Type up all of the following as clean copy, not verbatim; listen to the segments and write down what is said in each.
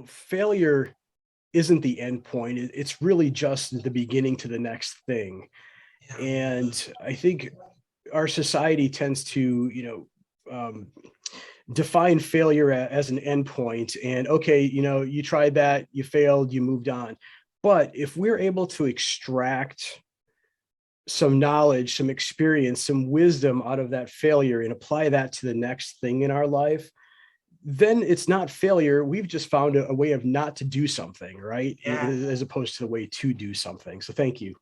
Failure isn't the end point. It's really just the beginning to the next thing. Yeah. And I think our society tends to, define failure as an endpoint. And okay, you tried that, you failed, you moved on. But if we're able to extract some knowledge, some experience, some wisdom out of that failure and apply that to the next thing in our life, then it's not failure. We've just found a way of not to do something, right? Yeah, As opposed to the way to do something. So thank you.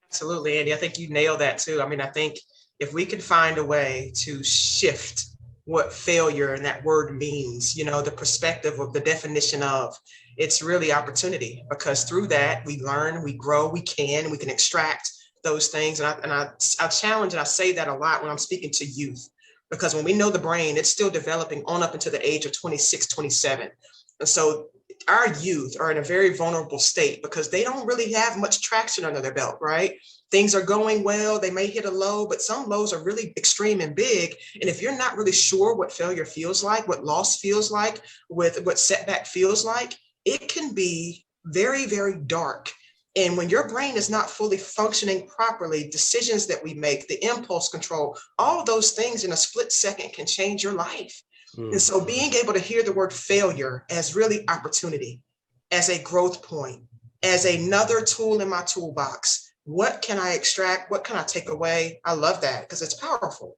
absolutely, Andy. I think you nailed that too. I mean, I think if we could find a way to shift what failure and that word means, the perspective of the definition of, it's really opportunity, because through that we learn, we grow, we can extract those things. And I challenge, and I say that a lot when I'm speaking to youth, because when we know the brain, it's still developing on up into the age of 26, 27. And so our youth are in a very vulnerable state because they don't really have much traction under their belt, right? Things are going well, they may hit a low, but some lows are really extreme and big. And if you're not really sure what failure feels like, what loss feels like, with what setback feels like, it can be very, very dark. And when your brain is not fully functioning properly, decisions that we make, the impulse control, all of those things in a split second can change your life. And Mm. so being able to hear the word failure as really opportunity, as a growth point, as another tool in my toolbox, what can I extract? What can I take away? I love that because it's powerful.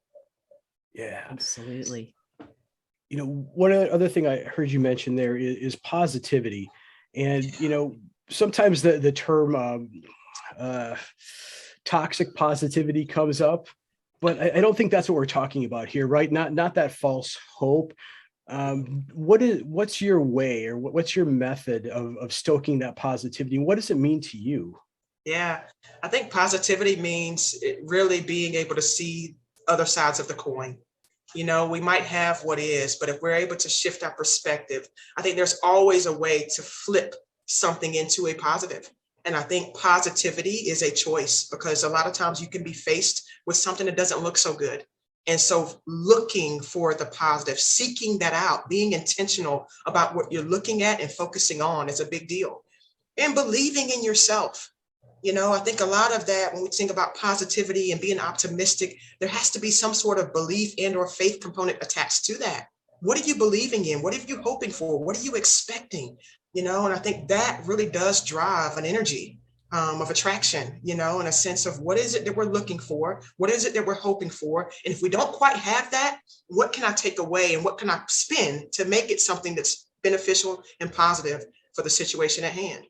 Yeah. Absolutely. One other thing I heard you mention there is positivity. And, sometimes the term uh, toxic positivity comes up, but I don't think that's what we're talking about here, right? Not that false hope. What's your way, or what's your method of stoking that positivity? What does it mean to you? Yeah, I think positivity means really being able to see other sides of the coin. We might have what is, but if we're able to shift our perspective, I think there's always a way to flip something into a positive. And I think positivity is a choice, because a lot of times you can be faced with something that doesn't look so good. And so looking for the positive, seeking that out, being intentional about what you're looking at and focusing on is a big deal. And believing in yourself. I think a lot of that, when we think about positivity and being optimistic, there has to be some sort of belief and or faith component attached to that. What are you believing in? What are you hoping for? What are you expecting? And I think that really does drive an energy of attraction, in a sense of what is it that we're looking for? What is it that we're hoping for? And if we don't quite have that, what can I take away and what can I spin to make it something that's beneficial and positive for the situation at hand?